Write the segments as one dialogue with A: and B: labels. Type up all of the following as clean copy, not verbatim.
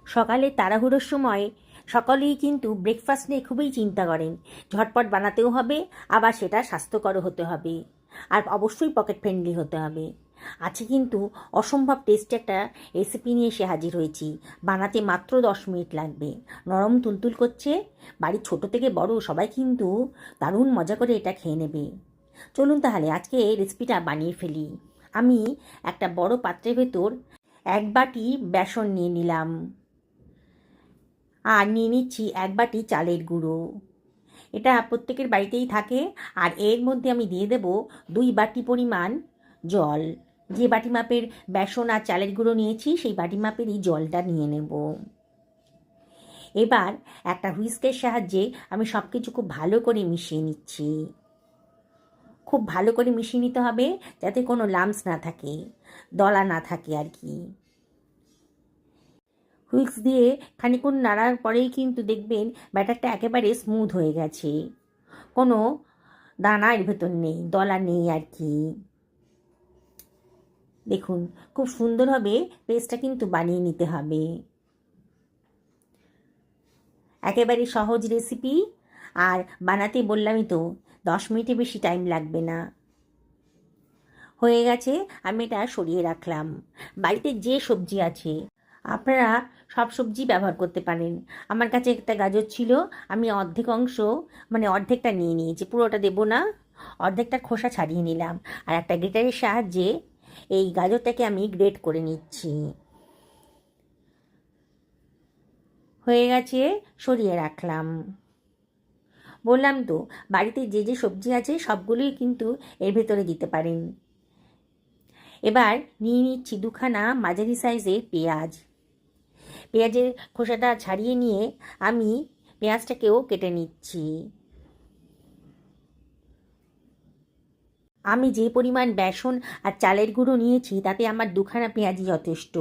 A: সকালে তাড়াহুড়োর সময় সকলেই কিন্তু ব্রেকফাস্ট নিয়ে খুবই চিন্তা করেন। ঝটপট বানাতেও হবে, আবার সেটা স্বাস্থ্যকরও হতে হবে, আর অবশ্যই পকেট ফ্রেন্ডলি হতে হবে। আছে কিন্তু অসম্ভব টেস্টি একটা রেসিপি নিয়ে এসে হাজির হয়েছি। বানাতে মাত্র 10 মিনিট লাগবে। নরম তুলতুল করছে, বাড়ির ছোট থেকে বড় সবাই কিন্তু দারুণ মজা করে এটা খেয়ে নেবে। চলুন তাহলে আজকে এই রেসিপিটা বানিয়ে ফেলি। আমি একটা বড় পাত্রের ভেতর 1 বাটি বেসন নিয়ে নিলাম, আর নিয়ে নিচ্ছি 1 বাটি চালের গুঁড়ো। এটা প্রত্যেকের বাড়িতেই থাকে। আর এর মধ্যে আমি দিয়ে দেব 2 বাটি পরিমাণ জল। যে বাটি মাপের বেসন আর চালের গুঁড়ো নিয়েছি সেই বাটি মাপেরই জলটা নিয়ে নেব। এবার একটা হুইস্কের সাহায্যে আমি সব কিছু খুব ভালো করে মিশিয়ে নিচ্ছি। খুব ভালো করে মিশিয়ে নিতে হবে যাতে কোনো লাম্পস না থাকে, দলা না থাকে আর কি। হুইস্ক দিয়ে খানিকক্ষণ নাড়ার পরেই কিন্তু দেখবেন ব্যাটারটা একেবারে স্মুথ হয়ে গেছে, কোনো দানা এর ভেতর নেই, দলা নেই আর কি। দেখুন খুব সুন্দরভাবে পেস্টটা কিন্তু বানিয়ে নিতে হবে। একেবারে সহজ রেসিপি, আর বানাতে বললামই তো 10 মিনিটের বেশি টাইম লাগবে না। হয়ে গেছে, আমি এটা সরিয়ে রাখলাম। বাড়িতে যে সবজি আছে আপনারা সব সবজি ব্যবহার করতে পারেন। আমার কাছে একটা গাজর ছিল, আমি অর্ধেক অংশ মানে অর্ধেকটা নিয়ে নিয়েছি, পুরোটা দেব না, অর্ধেকটা খোসা ছাড়িয়ে নিলাম। আর একটা গ্রেটারের সাহায্যে এই গাজরটাকে আমি গ্রেট করে নিচ্ছি। হয়ে গেছে, সরিয়ে রাখলাম। বললাম তো বাড়িতে যে যে সবজি আছে সবগুলোই কিন্তু এর ভেতরে দিতে পারেন। এবার নিয়ে নিচ্ছি 2খানা মাঝারি সাইজের পেঁয়াজ। পেঁয়াজের খোসাটা ছাড়িয়ে নিয়ে আমি পেঁয়াজটাকেও কেটে নিচ্ছি। আমি যে পরিমাণ বেসন আর চালের গুঁড়ো নিয়েছি তাতে আমার 2খানা পেঁয়াজই যথেষ্ট।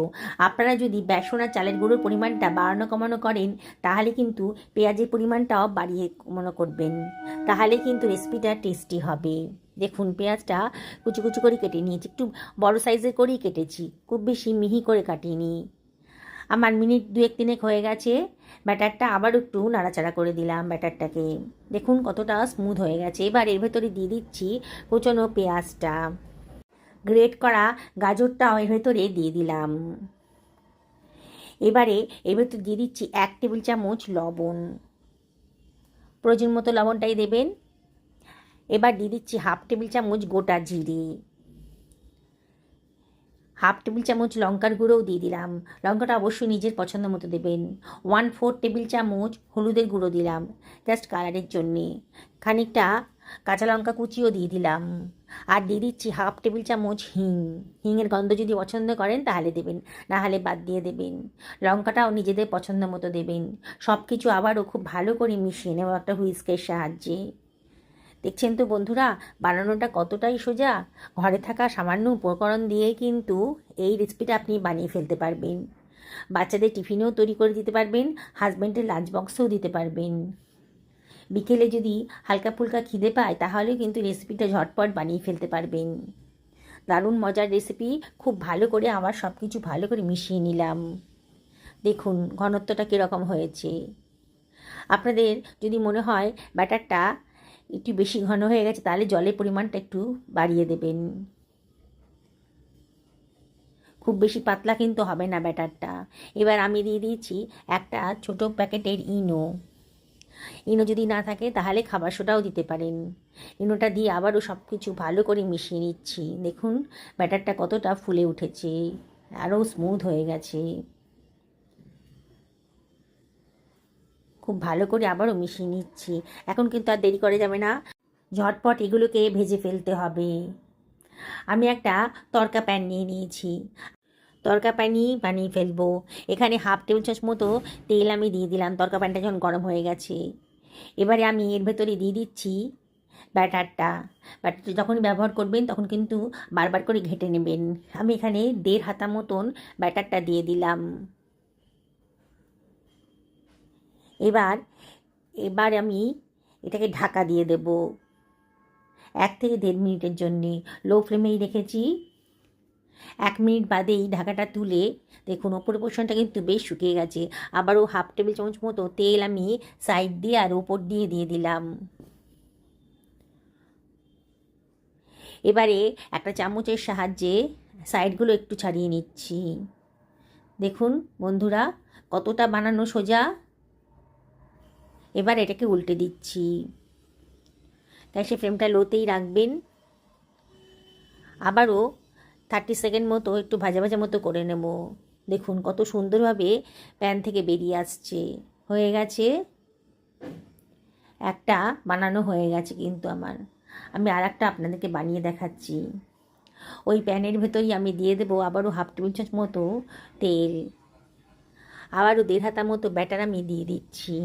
A: আপনারা যদি বেসন আর চালের গুঁড়োর পরিমাণটা বাড়ানো কমানো করেন তাহলে কিন্তু পেঁয়াজের পরিমাণটাও বাড়িয়ে কমানো করবেন, তাহলে কিন্তু রেসিপিটা টেস্টি হবে। দেখুন পেঁয়াজটা কুচি কুচি করে কেটে নিয়েছি, একটু বড় সাইজের করেই কেটেছি, খুব বেশি মিহি করে কাটিনি। আমার মিনিট 2-3 হয়ে গেছে। ব্যাটারটা আবার একটু নাড়াচাড়া করে দিলাম ব্যাটারটাকে। দেখুন কতটা স্মুথ হয়ে গেছে। এবার এর ভেতরে দিয়ে দিচ্ছি কুচনো পেঁয়াজটা, গ্রেট করা গাজরটাও এর ভেতরে দিয়ে দিলাম। এবারে এর ভেতরে দিয়ে দিচ্ছি 1 টেবিল চামচ লবণ, প্রয়োজন মতো লবণটাই দেবেন। এবার দিয়ে দিচ্ছি 1/2 টেবিল চামচ গোটা জিরে, 1/2 টেবিল চামচ লঙ্কার গুঁড়োও দিয়ে দিলাম, লঙ্কাটা অবশ্যই নিজের পছন্দ মতো দেবেন। 1/4 টেবিল চামচ হলুদের গুঁড়ো দিলাম জাস্ট কালারের জন্যে, খানিকটা কাঁচা লঙ্কা কুচিও দিয়ে দিলাম। আর দিয়ে দিচ্ছি 1/2 টেবিল চামচ হিং। হিংয়ের গন্ধ যদি পছন্দ করেন তাহলে দেবেন, না হলে বাদ দিয়ে দেবেন। লঙ্কাটাও নিজেদের পছন্দ মতো দেবেন। সব কিছু আবারও খুব ভালো করে মিশিয়ে নেব একটা হুইস্কের সাহায্যে। দেখছেন তো বন্ধুরা বানানোটা কতটাই সোজা। ঘরে থাকা সামান্য উপকরণ দিয়ে কিন্তু এই রেসিপিটা আপনি বানিয়ে ফেলতে পারবেন। বাচ্চাদের টিফিনেও তৈরি করে দিতে পারবেন, হাজব্যান্ডের লাঞ্চ বক্সেও দিতে পারবেন। বিকেলে যদি হালকা ফুলকা খিদে পায় তাহলেও কিন্তু রেসিপিটা ঝটপট বানিয়ে ফেলতে পারবেন। দারুণ মজার রেসিপি। খুব ভালো করে আমার সব কিছু ভালো করে মিশিয়ে নিলাম। দেখুন ঘনত্বটা কীরকম হয়েছে। আপনাদের যদি মনে হয় ব্যাটারটা একটু বেশি ঘন হয়ে গেছে তাহলে জলের পরিমাণটা একটু বাড়িয়ে দেবেন। খুব বেশি পাতলা কিন্তু হবে না ব্যাটারটা। এবার আমি দিয়ে দিয়েছি একটা ছোট প্যাকেটের ইনো। ইনো যদি না থাকে তাহলে খাবার সোডাও দিতে পারেন। ইনোটা দিয়ে আবারও সব কিছু ভালো করে মিশিয়ে নিচ্ছি। দেখুন ব্যাটারটা কতটা ফুলে উঠেছে, আরও স্মুথ হয়ে গেছে। খুব ভালো করে আবারও মিশিয়ে নিচ্ছি। এখন কিন্তু আর দেরি করে যাবে না, ঝটপট এগুলোকে ভেজে ফেলতে হবে। আমি একটা তড়কা প্যান নিয়ে নিয়েছি, তড়কা প্যানই বানিয়ে ফেলবো। এখানে 1/2 টেবিল চামচ মতো তেল আমি দিয়ে দিলাম। তড়কা প্যানটা যখন গরম হয়ে গেছে এবারে আমি এর ভেতরে দিয়ে দিচ্ছি ব্যাটারটা। ব্যাটারটা যখনই ব্যবহার করবেন তখন কিন্তু বারবার করে ঘেঁটে নেবেন। আমি এখানে 1.5 হাতা মতন ব্যাটারটা দিয়ে দিলাম। এবার এবার আমি এটাকে ঢাকা দিয়ে দেব 1 থেকে 1.5 মিনিটের জন্যে। লো ফ্লেমেই রেখেছি। 1 মিনিট বাদেই ঢাকাটা তুলে দেখুন ওপরের পোর্শনটা কিন্তু বেশ শুকিয়ে গেছে। আবারও 1/2 টেবিল চামচ মতো তেল আমি সাইড দিয়ে আর ওপর দিয়ে দিলাম। এবারে একটা চামচের সাহায্যে সাইডগুলো একটু ছাড়িয়ে নিচ্ছি। দেখুন বন্ধুরা কতটা বানানো সোজা। এবার এটাকে উল্টে দিচ্ছি। গ্যাসের ফ্লেমটা লোতেই রাখবেন। আবারও 30 সেকেন্ড মতো একটু ভাজা ভাজা মতো করে নেব। দেখুন কত সুন্দরভাবে প্যান থেকে বেরিয়ে আসছে। হয়ে গেছে, একটা বানানো হয়ে গেছে কিন্তু আমি আর একটা আপনাদেরকে বানিয়ে দেখাচ্ছি। ওই প্যানের ভেতরেই আমি দিয়ে দেবো আবারও 1/2 টেবিল চামচ মতো তেল, আবারও 1.5 হাতা মতো ব্যাটার আমি দিয়ে দিচ্ছি।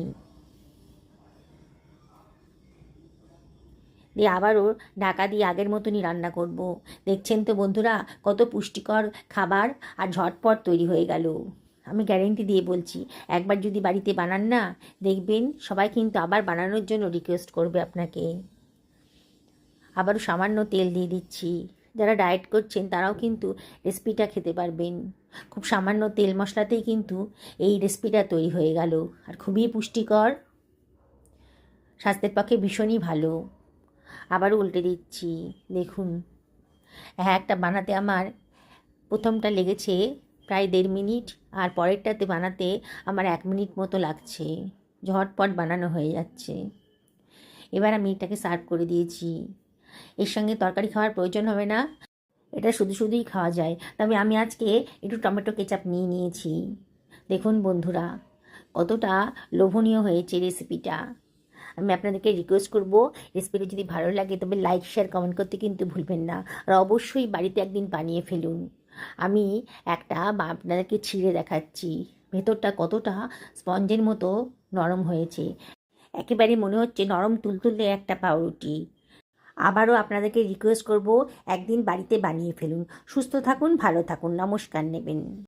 A: দিয়ে আবারও ঢাকা দিয়ে আগের মতনই রান্না করব। দেখছেন তো বন্ধুরা কত পুষ্টিকর খাবার আর ঝটপট তৈরি হয়ে গেল। আমি গ্যারেন্টি দিয়ে বলছি, একবার যদি বাড়িতে বানান না, দেখবেন সবাই কিন্তু আবার বানানোর জন্য রিকোয়েস্ট করবে আপনাকে। আবারও সামান্য তেল দিয়ে দিচ্ছি। যারা ডায়েট করছেন তারাও কিন্তু রেসিপিটা খেতে পারবেন। খুব সামান্য তেল মশলাতেই কিন্তু এই রেসিপিটা তৈরি হয়ে গেল, আর খুবই পুষ্টিকর, স্বাস্থ্যের পক্ষে ভীষণই ভালো। আবারও উল্টে দিচ্ছি। দেখুন একটা বানাতে আমার প্রথমটা লেগেছে প্রায় 1.5 মিনিট, আর পরেরটাতে বানাতে আমার 1 মিনিট মতো লাগছে। ঝটপট বানানো হয়ে যাচ্ছে। এবার আমি এটাকে সার্ভ করে দিয়েছি। এর সঙ্গে তরকারি খাওয়ার প্রয়োজন হবে না, এটা শুধু শুধুই খাওয়া যায়। তবে আমি আজকে একটু টমেটো কেচাপ নিয়ে নিয়েছি। দেখুন বন্ধুরা কতটা লোভনীয় হয়েছে রেসিপিটা। আমি আপনাদেরকে রিকোয়েস্ট করব, রেসিপিটা যদি ভালো লাগে তবে লাইক শেয়ার কমেন্ট করতে কিন্তু ভুলবেন না, আর অবশ্যই বাড়িতে একদিন বানিয়ে ফেলুন। আমি একটা আপনাদেরকে ছিঁড়ে দেখাচ্ছি, ভেতরটা কতটা স্পঞ্জের মতো নরম হয়েছে, একেবারে মনে হচ্ছে নরম তুলতুলে একটা পাউরুটি। আবারও আপনাদেরকে রিকোয়েস্ট করব, একদিন বাড়িতে বানিয়ে ফেলুন। সুস্থ থাকুন, ভালো থাকুন, নমস্কার নেবেন।